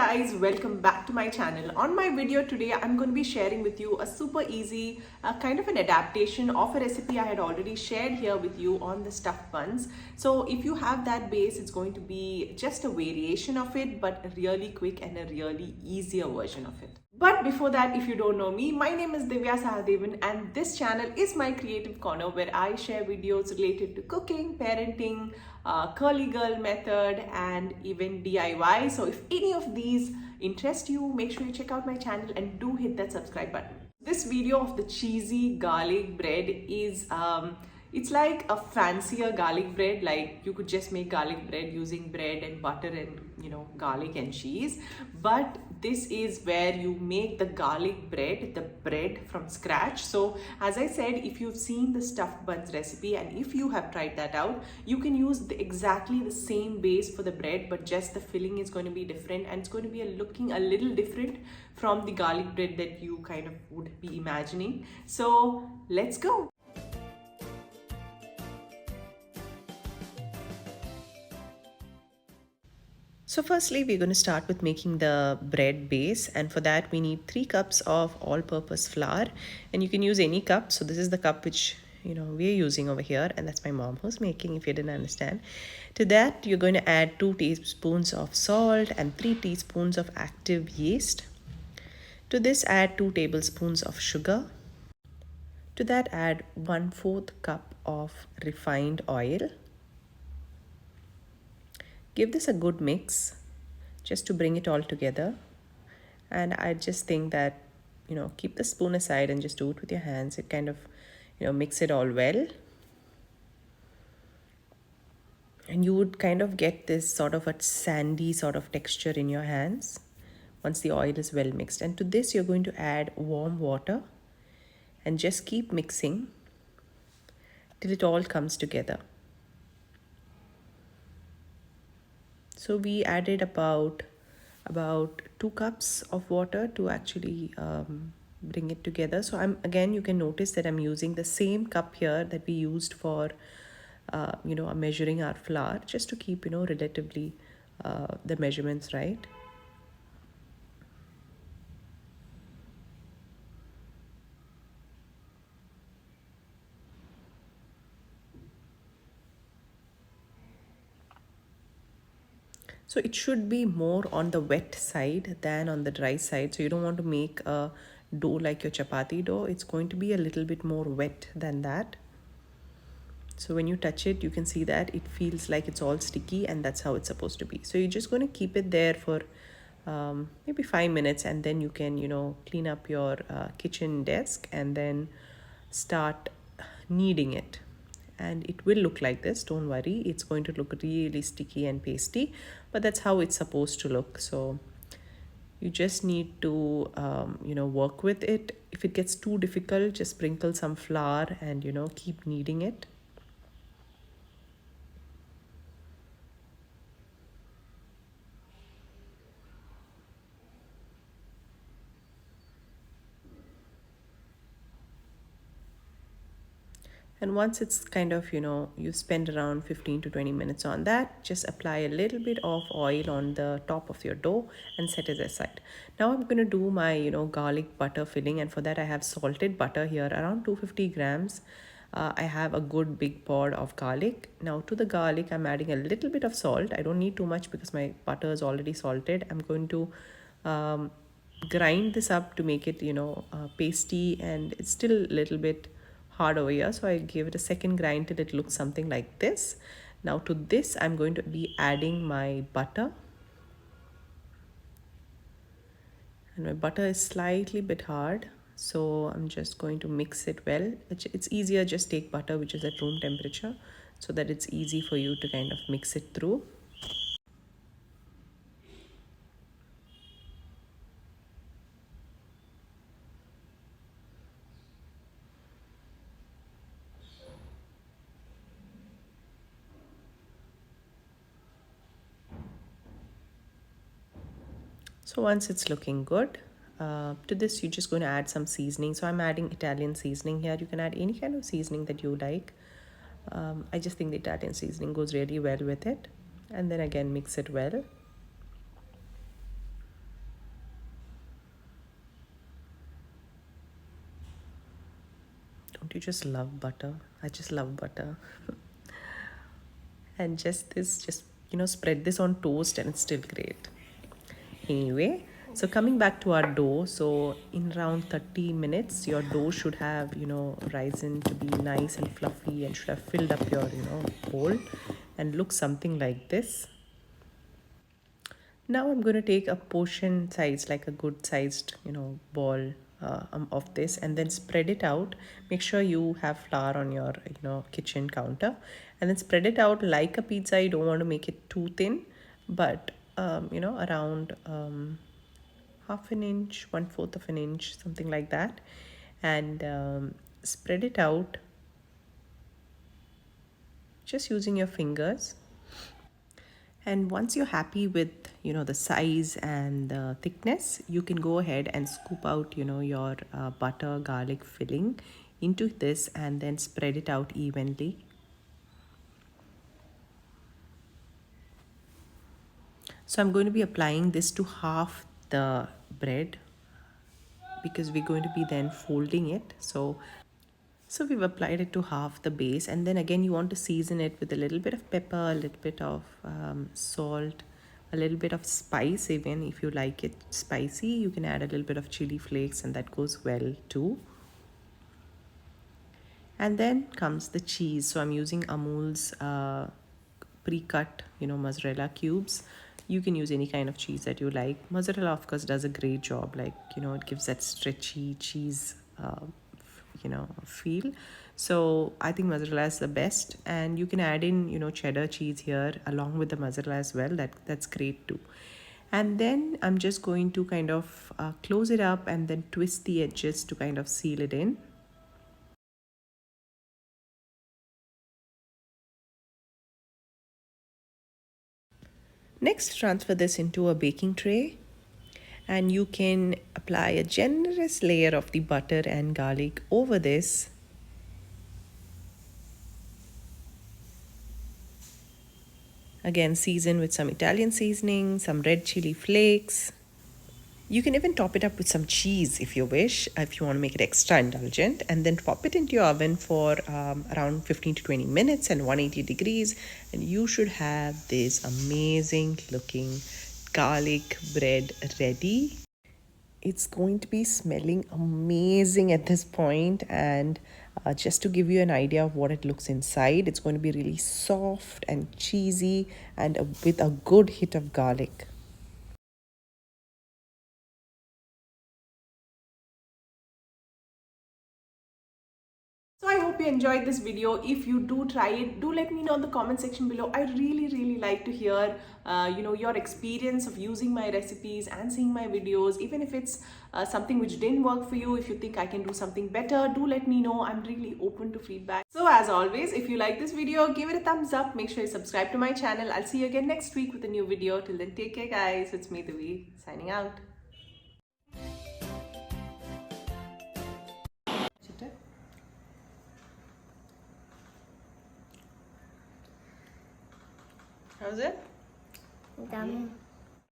guys, welcome back to my channel. On my video today, I'm going to be sharing with you a super easy kind of an adaptation of a recipe I had already shared here with you on the stuffed buns. So if you have that base, it's going to be just a variation of it, but a really quick and a really easier version of it. But before that, if you don't know me, my name is Dhivya Sahadevan and this channel is my creative corner where I share videos related to cooking, parenting, curly girl method and even DIY. So if any of these interest you, make sure you check out my channel and do hit that subscribe button. This video of the cheesy garlic bread is it's like a fancier garlic bread. Like you could just make garlic bread using bread and butter and garlic and cheese, but this is where you make the garlic bread, the bread from scratch. So as I said, if you've seen the stuffed buns recipe and if you have tried that out, you can use exactly the same base for the bread, but just the filling is going to be different and it's going to be looking a little different from the garlic bread that you kind of would be imagining. So let's go. So firstly, we're going to start with making the bread base, and for that we need 3 cups of all-purpose flour, and you can use any cup. So this is the cup which we're using over here, and that's my mom who's making, if you didn't understand. To that, you're going to add 2 teaspoons of salt and 3 teaspoons of active yeast. To this, add 2 tablespoons of sugar. To that, add 1/4 cup of refined oil. Give this a good mix just to bring it all together. And I just think that, keep the spoon aside and just do it with your hands. It kind of, mix it all well. And you would kind of get this sort of a sandy sort of texture in your hands once the oil is well mixed. And to this, you're going to add warm water and just keep mixing till it all comes together. So we added about 2 cups of water to actually bring it together. So you can notice that I'm using the same cup here that we used for measuring our flour, just to keep relatively the measurements right. So it should be more on the wet side than on the dry side. So you don't want to make a dough like your chapati dough. It's going to be a little bit more wet than that. So when you touch it, you can see that it feels like it's all sticky, and that's how it's supposed to be. So you're just going to keep it there for maybe 5 minutes, and then you can, clean up your kitchen desk and then start kneading it. And it will look like this, don't worry. It's going to look really sticky and pasty, but that's how it's supposed to look. So you just need to work with it. If it gets too difficult, just sprinkle some flour and keep kneading it. And once it's kind of, you spend around 15 to 20 minutes on that, just apply a little bit of oil on the top of your dough and set it aside. Now I'm going to do my, garlic butter filling, and for that I have salted butter here, around 250 grams. I have a good big pod of garlic. Now to the garlic, I'm adding a little bit of salt. I don't need too much because my butter is already salted. I'm going to grind this up to make it, pasty, and it's still a little bit hard over here, so I give it a second grind till it looks something like this. Now to this, I'm going to be adding my butter, and my butter is slightly bit hard, so I'm just going to mix it well. It's easier, just take butter which is at room temperature so that it's easy for you to kind of mix it through. So once it's looking good, to this you're just going to add some seasoning. So I'm adding Italian seasoning here. You can add any kind of seasoning that you like. I just think the Italian seasoning goes really well with it. And then again mix it well. Don't you just love butter? I just love butter. And just this, just spread this on toast and it's still great. Anyway, so coming back to our dough, so in around 30 minutes your dough should have risen to be nice and fluffy and should have filled up your bowl and look something like this. Now I'm going to take a portion size, like a good sized ball of this, and then spread it out. Make sure you have flour on your kitchen counter, and then spread it out like a pizza. You don't want to make it too thin, but around half an inch, 1/4 of an inch, something like that, and spread it out just using your fingers. And once you're happy with the size and the thickness, you can go ahead and scoop out your butter garlic filling into this and then spread it out evenly. So I'm going to be applying this to half the bread because we're going to be then folding it. So we've applied it to half the base, and then again you want to season it with a little bit of pepper, a little bit of salt, a little bit of spice. Even if you like it spicy, you can add a little bit of chili flakes and that goes well too. And then comes the cheese. So I'm using Amul's pre-cut mozzarella cubes. You can use any kind of cheese that you like. Mozzarella of course does a great job, like it gives that stretchy cheese feel. So I think mozzarella is the best, and you can add in cheddar cheese here along with the mozzarella as well. That's great too. And then I'm just going to kind of close it up and then twist the edges to kind of seal it in. Next, transfer this into a baking tray, and you can apply a generous layer of the butter and garlic over this. Again, season with some Italian seasoning, some red chili flakes. You can even top it up with some cheese if you wish, if you want to make it extra indulgent, and then pop it into your oven for around 15 to 20 minutes and 180 degrees, and you should have this amazing looking garlic bread ready. It's going to be smelling amazing at this point, and just to give you an idea of what it looks inside, it's going to be really soft and cheesy and with a good hit of garlic. So I hope you enjoyed this video. If you do try it, do let me know in the comment section below. I really like to hear your experience of using my recipes and seeing my videos. Even if it's something which didn't work for you, if you think I can do something better, do let me know. I'm really open to feedback. So as always, if you like this video, give it a thumbs up. Make sure you subscribe to my channel. I'll see you again next week with a new video. Till then, take care guys. It's me Dhivya signing out. How's it? Yummy.